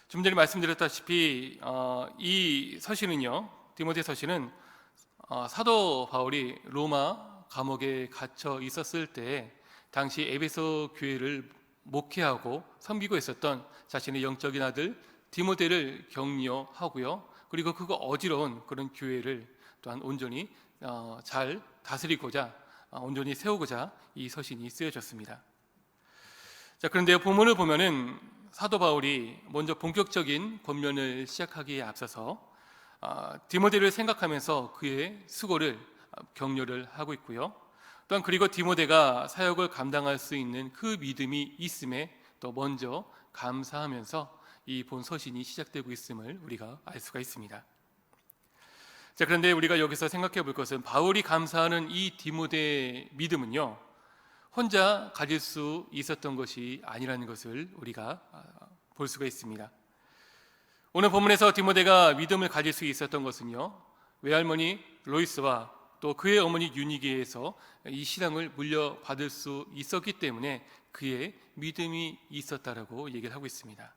좀 전에 말씀드렸다시피 이 서신은요, 디모데 서신은 사도 바울이 로마 감옥에 갇혀 있었을 때 당시 에베소 교회를 목회하고 섬기고 있었던 자신의 영적인 아들 디모데를 격려하고요, 그리고 그거 어지러운 그런 교회를 또한 온전히 잘 다스리고자 온전히 세우고자 이 서신이 쓰여졌습니다. 자, 그런데 본문을 보면은 사도 바울이 먼저 본격적인 권면을 시작하기에 앞서서 디모데를 생각하면서 그의 수고를 격려를 하고 있고요, 또한 그리고 디모데가 사역을 감당할 수 있는 그 믿음이 있음에 또 먼저 감사하면서 이 본 서신이 시작되고 있음을 우리가 알 수가 있습니다. 자, 그런데 우리가 여기서 생각해 볼 것은 바울이 감사하는 이 디모데의 믿음은요, 혼자 가질 수 있었던 것이 아니라는 것을 우리가 볼 수가 있습니다. 오늘 본문에서 디모데가 믿음을 가질 수 있었던 것은요, 외할머니 로이스와 또 그의 어머니 유니게에서 이 신앙을 물려받을 수 있었기 때문에 그의 믿음이 있었다라고 얘기를 하고 있습니다.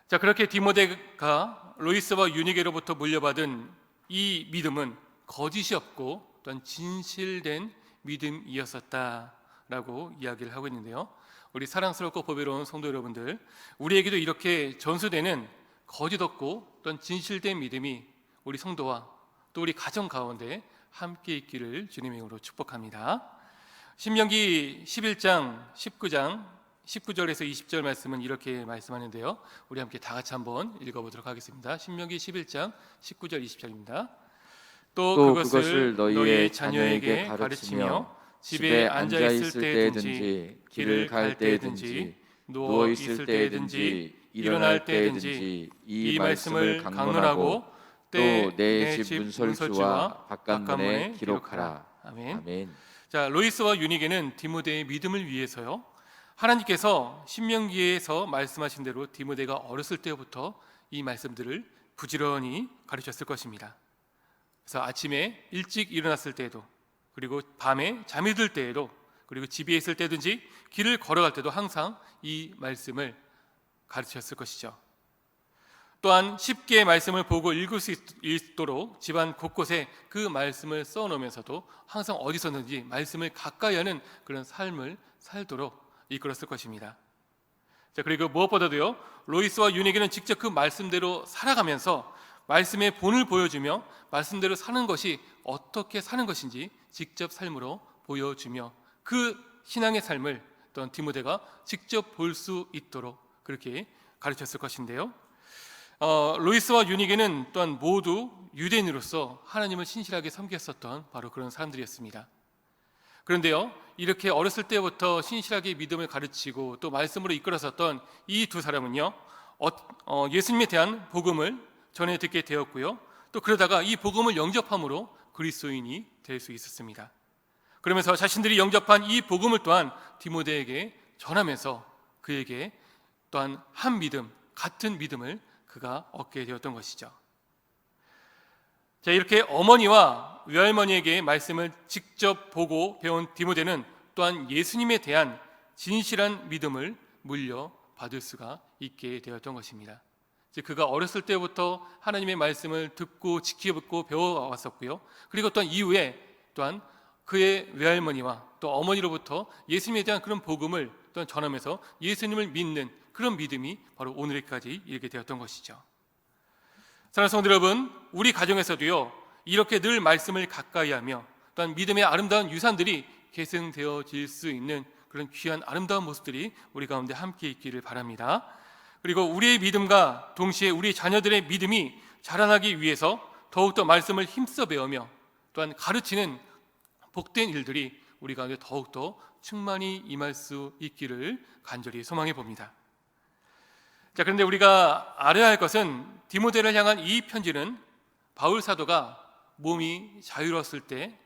자, 그렇게 디모데가 로이스와 유니게로부터 물려받은 이 믿음은 거짓이 없고 또한 진실된 믿음이었었다라고 이야기를 하고 있는데요, 우리 사랑스럽고 보배로운 성도 여러분들, 우리에게도 이렇게 전수되는 거짓 없고 또한 진실된 믿음이 우리 성도와 또 우리 가정 가운데 함께 있기를 주님의 이름으로 축복합니다. 신명기 11장 19절에서 20절 말씀은 이렇게 말씀하는데요, 우리 함께 다 같이 한번 읽어보도록 하겠습니다. 신명기 11장 19절 20절입니다. 또 그것을 너희의 자녀에게 가르치며 집에 앉아 있을 때든지 길을 갈 때든지 누워 있을 때든지 일어날 때든지 이 말씀을 강론하고 또 내 집 문설주와 바깥문에 기록하라. 아멘. 아멘. 자, 로이스와 유니게는 디모데의 믿음을 위해서요, 하나님께서 신명기에서 말씀하신 대로 디모데가 어렸을 때부터 이 말씀들을 부지런히 가르쳤을 것입니다. 그래서 아침에 일찍 일어났을 때에도, 그리고 밤에 잠이 들 때에도, 그리고 집에 있을 때든지 길을 걸어갈 때도 항상 이 말씀을 가르쳤을 것이죠. 또한 쉽게 말씀을 보고 읽을 수 있도록 집안 곳곳에 그 말씀을 써놓으면서도 항상 어디서든지 말씀을 가까이 하는 그런 삶을 살도록 이끌었을 것입니다. 자, 그리고 무엇보다도요, 로이스와 유니게는 직접 그 말씀대로 살아가면서 말씀의 본을 보여주며 말씀대로 사는 것이 어떻게 사는 것인지 직접 삶으로 보여주며 그 신앙의 삶을 또한 디모데가 직접 볼 수 있도록 그렇게 가르쳤을 것인데요, 로이스와 유니게는 또한 모두 유대인으로서 하나님을 신실하게 섬겼었던 바로 그런 사람들이었습니다. 그런데요, 이렇게 어렸을 때부터 신실하게 믿음을 가르치고 또 말씀으로 이끌었었던 이 두 사람은요, 예수님에 대한 복음을 전해 듣게 되었고요, 또 그러다가 이 복음을 영접함으로 그리스도인이 될 수 있었습니다. 그러면서 자신들이 영접한 이 복음을 또한 디모데에게 전하면서 그에게 또한 한 믿음, 같은 믿음을 그가 얻게 되었던 것이죠. 자, 이렇게 어머니와 외할머니에게 말씀을 직접 보고 배운 디모데는 또한 예수님에 대한 진실한 믿음을 물려받을 수가 있게 되었던 것입니다. 즉, 그가 어렸을 때부터 하나님의 말씀을 듣고 지키고 배워왔었고요, 그리고 또한 이후에 또한 그의 외할머니와 또 어머니로부터 예수님에 대한 그런 복음을 또한 전하면서 예수님을 믿는 그런 믿음이 바로 오늘까지 이르게 되었던 것이죠. 사랑하는 성도 여러분, 우리 가정에서도요, 이렇게 늘 말씀을 가까이 하며 또한 믿음의 아름다운 유산들이 계승되어질 수 있는 그런 귀한 아름다운 모습들이 우리 가운데 함께 있기를 바랍니다. 그리고 우리의 믿음과 동시에 우리 자녀들의 믿음이 자라나기 위해서 더욱더 말씀을 힘써 배우며 또한 가르치는 복된 일들이 우리 가운데 더욱더 충만히 임할 수 있기를 간절히 소망해 봅니다. 자, 그런데 우리가 알아야 할 것은 디모데를 향한 이 편지는 바울 사도가 몸이 자유로웠을 때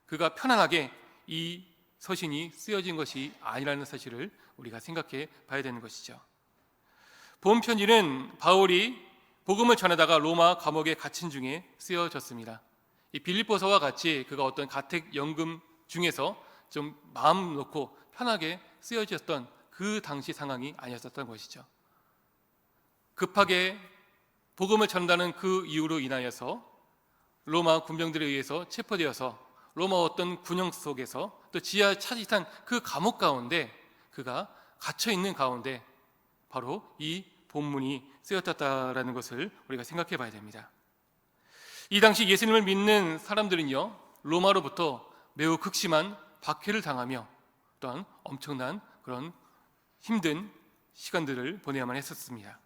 그가 편안하게 이 서신이 쓰여진 것이 아니라는 사실을 우리가 생각해 봐야 되는 것이죠. 본 편지는 바울이 복음을 전하다가 로마 감옥에 갇힌 중에 쓰여졌습니다. 이 빌립보서와 같이 그가 어떤 가택 연금 중에서 좀 마음 놓고 편하게 쓰여졌던 그 당시 상황이 아니었었던 것이죠. 급하게 복음을 전하는 그 이유로 인하여서 로마 군병들에 의해서 체포되어서 로마 어떤 군영 속에서 또 지하 차지탄 그 감옥 가운데 그가 갇혀 있는 가운데 바로 이 본문이 쓰였다라는 것을 우리가 생각해 봐야 됩니다. 이 당시 예수님을 믿는 사람들은요, 로마로부터 매우 극심한 박해를 당하며 또한 엄청난 그런 힘든 시간들을 보내야만 했었습니다.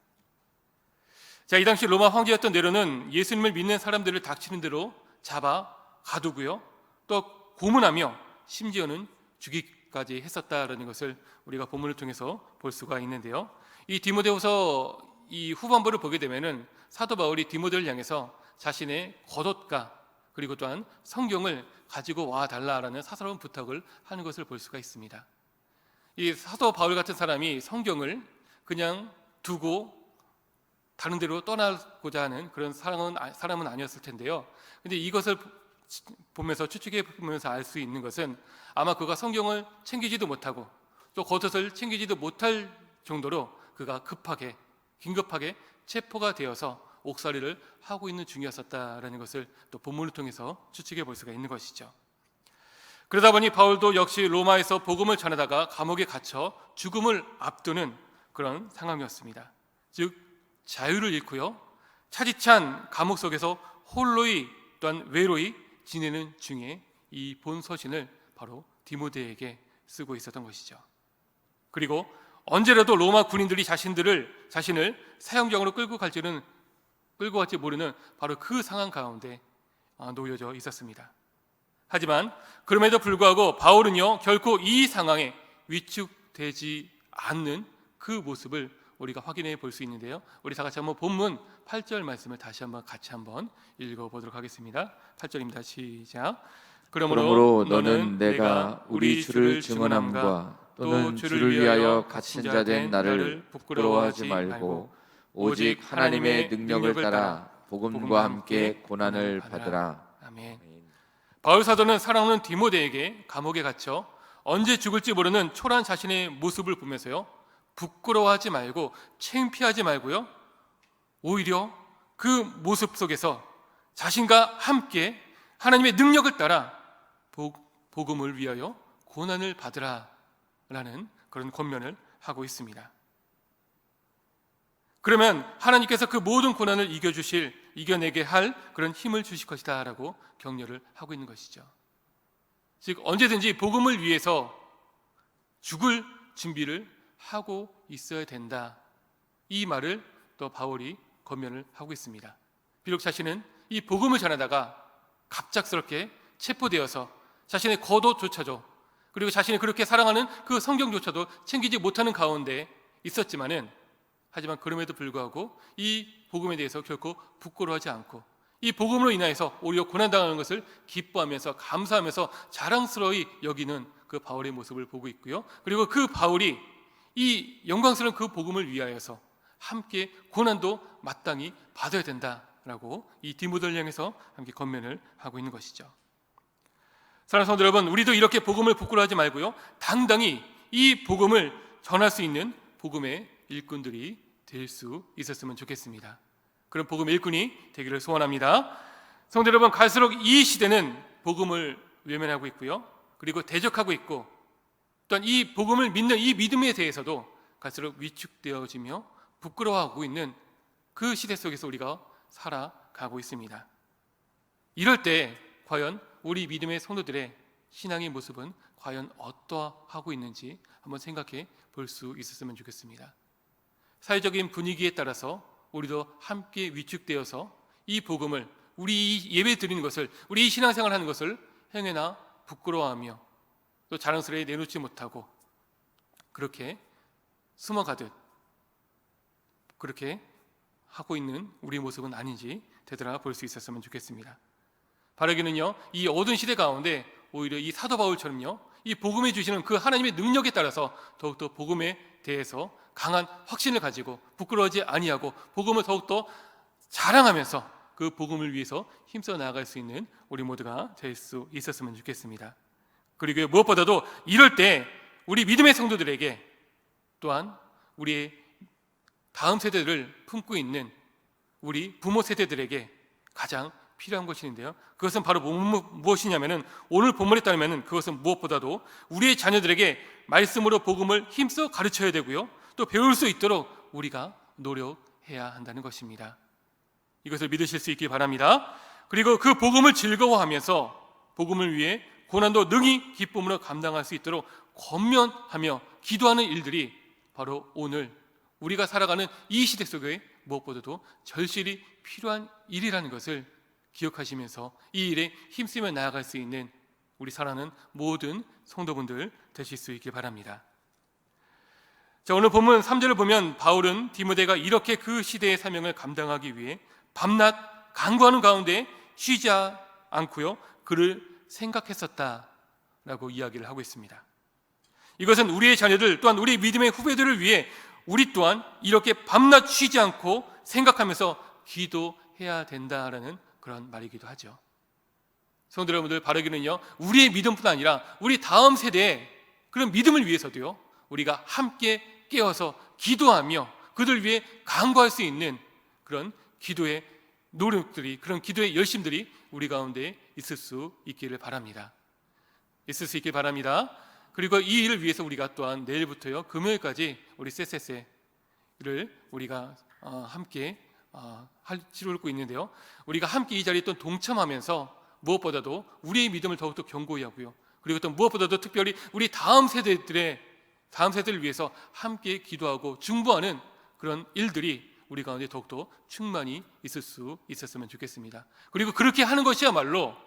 자, 이 당시 로마 황제였던 네로는 예수님을 믿는 사람들을 닥치는 대로 잡아 가두고요, 또 고문하며 심지어는 죽이기까지 했었다라는 것을 우리가 본문을 통해서 볼 수가 있는데요. 이 디모데후서 이 후반부를 보게 되면은 사도 바울이 디모데를 향해서 자신의 겉옷과 그리고 또한 성경을 가지고 와 달라라는 사사로운 부탁을 하는 것을 볼 수가 있습니다. 이 사도 바울 같은 사람이 성경을 그냥 두고 다른 데로 떠나고자 하는 그런 사람은 아니었을 텐데요. 근데 이것을 보면서 추측해 보면서 알 수 있는 것은 아마 그가 성경을 챙기지도 못하고 또 겉옷을 챙기지도 못할 정도로 그가 긴급하게 체포가 되어서 옥살이를 하고 있는 중이었었다라는 것을 또 본문을 통해서 추측해 볼 수가 있는 것이죠. 그러다 보니 바울도 역시 로마에서 복음을 전하다가 감옥에 갇혀 죽음을 앞두는 그런 상황이었습니다. 즉 자유를 잃고요, 차디찬 감옥 속에서 홀로이 또한 외로이 지내는 중에 이 본 서신을 바로 디모데에게 쓰고 있었던 것이죠. 그리고 언제라도 로마 군인들이 자신을 사형장으로 끌고 갈지 모르는 바로 그 상황 가운데 놓여져 있었습니다. 하지만 그럼에도 불구하고 바울은요, 결코 이 상황에 위축되지 않는 그 모습을 우리가 확인해 볼 수 있는데요. 우리 다 같이 한번 본문 8절 말씀을 다시 한번 같이 읽어보도록 하겠습니다. 8절입니다. 시작. 그러므로 너는 내가 우리 주를 증언함과 또는 주를 위하여 갇힌 자 된 나를 부끄러워하지 말고 오직 하나님의 능력을 따라 복음과 함께 고난을 받으라. 아멘. 바울 사도는 사랑하는 디모데에게 감옥에 갇혀 언제 죽을지 모르는 초라한 자신의 모습을 보면서요, 부끄러워하지 말고 창피하지 말고요, 오히려 그 모습 속에서 자신과 함께 하나님의 능력을 따라 복음을 위하여 고난을 받으라라는 그런 권면을 하고 있습니다. 그러면 하나님께서 그 모든 고난을 이겨내게 할 그런 힘을 주실 것이다 라고 격려를 하고 있는 것이죠. 즉 언제든지 복음을 위해서 죽을 준비를 하고 있어야 된다, 이 말을 또 바울이 권면을 하고 있습니다. 비록 자신은 이 복음을 전하다가 갑작스럽게 체포되어서 자신의 겉옷조차도, 그리고 자신이 그렇게 사랑하는 그 성경조차도 챙기지 못하는 가운데 있었지만은, 하지만 그럼에도 불구하고 이 복음에 대해서 결코 부끄러워하지 않고 이 복음으로 인하여서 오히려 고난당하는 것을 기뻐하면서 감사하면서 자랑스러이 여기는 그 바울의 모습을 보고 있고요. 그리고 그 바울이 이 영광스러운 그 복음을 위하여서 함께 고난도 마땅히 받아야 된다라고 이 디모데를 향해서 함께 권면을 하고 있는 것이죠. 사랑하는 성도 여러분, 우리도 이렇게 복음을 부끄러워하지 말고요, 당당히 이 복음을 전할 수 있는 복음의 일꾼들이 될 수 있었으면 좋겠습니다. 그런 복음의 일꾼이 되기를 소원합니다. 성도 여러분, 갈수록 이 시대는 복음을 외면하고 있고요, 그리고 대적하고 있고, 또한 이 복음을 믿는 이 믿음에 대해서도 갈수록 위축되어지며 부끄러워하고 있는 그 시대 속에서 우리가 살아가고 있습니다. 이럴 때 과연 우리 믿음의 성도들의 신앙의 모습은 과연 어떠하고 있는지 한번 생각해 볼 수 있었으면 좋겠습니다. 사회적인 분위기에 따라서 우리도 함께 위축되어서 이 복음을, 우리 예배 드리는 것을, 우리 신앙생활 하는 것을 행여나 부끄러워하며 또 자랑스레 내놓지 못하고 그렇게 숨어가듯 그렇게 하고 있는 우리의 모습은 아닌지 되돌아볼 수 있었으면 좋겠습니다. 바라기는요, 이 어두운 시대 가운데 오히려 이 사도 바울처럼요, 이 복음에 주시는 그 하나님의 능력에 따라서 더욱더 복음에 대해서 강한 확신을 가지고 부끄러워하지 아니하고 복음을 더욱더 자랑하면서 그 복음을 위해서 힘써 나아갈 수 있는 우리 모두가 될 수 있었으면 좋겠습니다. 그리고 무엇보다도 이럴 때 우리 믿음의 성도들에게 또한 우리의 다음 세대를 품고 있는 우리 부모 세대들에게 가장 필요한 것이 있는데요, 그것은 바로 무엇이냐면은, 오늘 본문에 따르면은 그것은 무엇보다도 우리의 자녀들에게 말씀으로 복음을 힘써 가르쳐야 되고요, 또 배울 수 있도록 우리가 노력해야 한다는 것입니다. 이것을 믿으실 수 있길 바랍니다. 그리고 그 복음을 즐거워하면서 복음을 위해 고난도 능히 기쁨으로 감당할 수 있도록 권면하며 기도하는 일들이 바로 오늘 우리가 살아가는 이 시대 속에 무엇보다도 절실히 필요한 일이라는 것을 기억하시면서 이 일에 힘쓰며 나아갈 수 있는 우리 사랑하는 모든 성도분들 되실 수 있길 바랍니다. 자, 오늘 본문 3절을 보면 바울은 디모데가 이렇게 그 시대의 사명을 감당하기 위해 밤낮 간구하는 가운데 쉬지 않고요, 그를 생각했었다라고 이야기를 하고 있습니다. 이것은 우리의 자녀들 또한 우리 믿음의 후배들을 위해 우리 또한 이렇게 밤낮 쉬지 않고 생각하면서 기도해야 된다라는 그런 말이기도 하죠. 성도 여러분들, 바라기는요, 우리의 믿음뿐 아니라 우리 다음 세대의 그런 믿음을 위해서도요, 우리가 함께 깨어서 기도하며 그들 위해 간구할 수 있는 그런 기도의 노력들이, 그런 기도의 열심들이 우리 가운데 있을 수 있기를 바랍니다. 있을 수 있길 바랍니다. 그리고 이 일을 위해서 우리가 또한 내일부터요, 금요일까지 우리 쎄쎄쎄를 우리가 함께 치르고 있는데요, 우리가 함께 이 자리에 또 동참하면서 무엇보다도 우리의 믿음을 더욱더 견고히 하고요, 그리고 또 무엇보다도 특별히 우리 다음 세대를 위해서 함께 기도하고 중보하는 그런 일들이 우리 가운데 더욱더 충만히 있을 수 있었으면 좋겠습니다. 그리고 그렇게 하는 것이야말로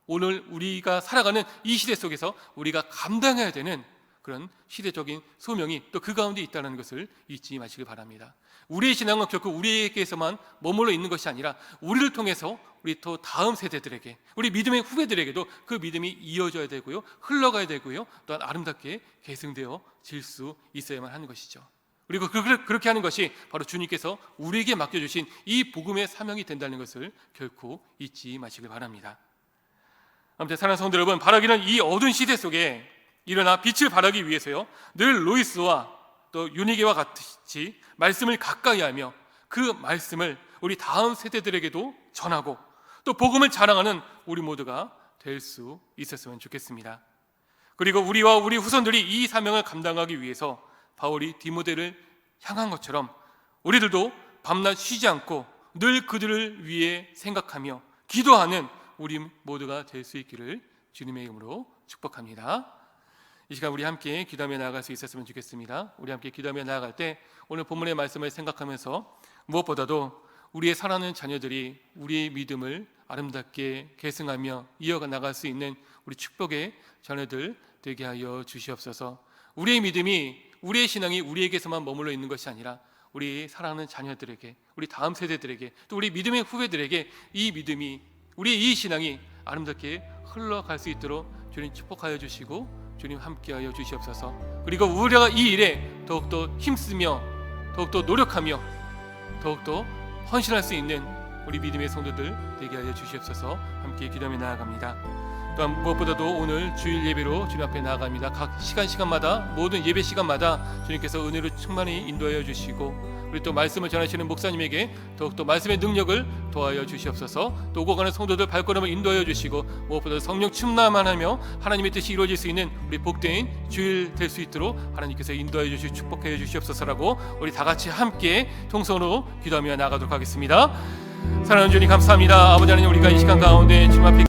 오늘 우리가 살아가는 이 시대 속에서 우리가 감당해야 되는 그런 시대적인 소명이 또 그 가운데 있다는 것을 잊지 마시길 바랍니다. 우리의 신앙은 결코 우리에게서만 머물러 있는 것이 아니라 우리를 통해서 우리 또 다음 세대들에게, 우리 믿음의 후배들에게도 그 믿음이 이어져야 되고요, 흘러가야 되고요, 또한 아름답게 계승되어질 수 있어야만 하는 것이죠. 그리고 그렇게 하는 것이 바로 주님께서 우리에게 맡겨주신 이 복음의 사명이 된다는 것을 결코 잊지 마시길 바랍니다. 아무튼 사랑하는 성도 여러분, 바라기는 이 어두운 시대 속에 일어나 빛을 발하기 위해서요, 늘 로이스와 또 유니게와 같이 말씀을 가까이 하며 그 말씀을 우리 다음 세대들에게도 전하고 또 복음을 자랑하는 우리 모두가 될 수 있었으면 좋겠습니다. 그리고 우리와 우리 후손들이 이 사명을 감당하기 위해서 바울이 디모데를 향한 것처럼 우리들도 밤낮 쉬지 않고 늘 그들을 위해 생각하며 기도하는 우리 모두가 될 수 있기를 주님의 이름으로 축복합니다. 이 시간 우리 함께 기도하며 나아갈 수 있었으면 좋겠습니다. 우리 함께 기도하며 나아갈 때 오늘 본문의 말씀을 생각하면서 무엇보다도 우리의 사랑하는 자녀들이 우리의 믿음을 아름답게 계승하며 이어가 나갈 수 있는 우리 축복의 자녀들 되게 하여 주시옵소서. 우리의 믿음이, 우리의 신앙이 우리에게서만 머물러 있는 것이 아니라 우리 사랑하는 자녀들에게, 우리 다음 세대들에게, 또 우리 믿음의 후배들에게 이 믿음이, 우리의 이 신앙이 아름답게 흘러갈 수 있도록 주님 축복하여 주시고 주님 함께하여 주시옵소서. 그리고 우리가 이 일에 더욱더 힘쓰며 더욱더 노력하며 더욱더 헌신할 수 있는 우리 믿음의 성도들 되게 하여 주시옵소서. 함께 기도하며 나아갑니다. 또한 무엇보다도 오늘 주일 예배로 주님 앞에 나아갑니다. 각 시간마다, 모든 예배 시간마다 주님께서 은혜로 충만히 인도하여 주시고 우리 또 말씀을 전하시는 목사님에게 더욱더 말씀의 능력을 도하여 주시옵소서. 또 오고 가는 성도들 발걸음을 인도하여 주시고 무엇보다 성령 충만하며 하나님의 뜻이 이루어질 수 있는 우리 복된 주일 될 수 있도록 하나님께서 인도하여 주시고 축복하여 주시옵소서라고 우리 다 같이 함께 통성으로 기도하며 나아가도록 하겠습니다. 사랑하는 주님 감사합니다. 아버지 하나님, 우리가 이 시간 가운데 주님 앞에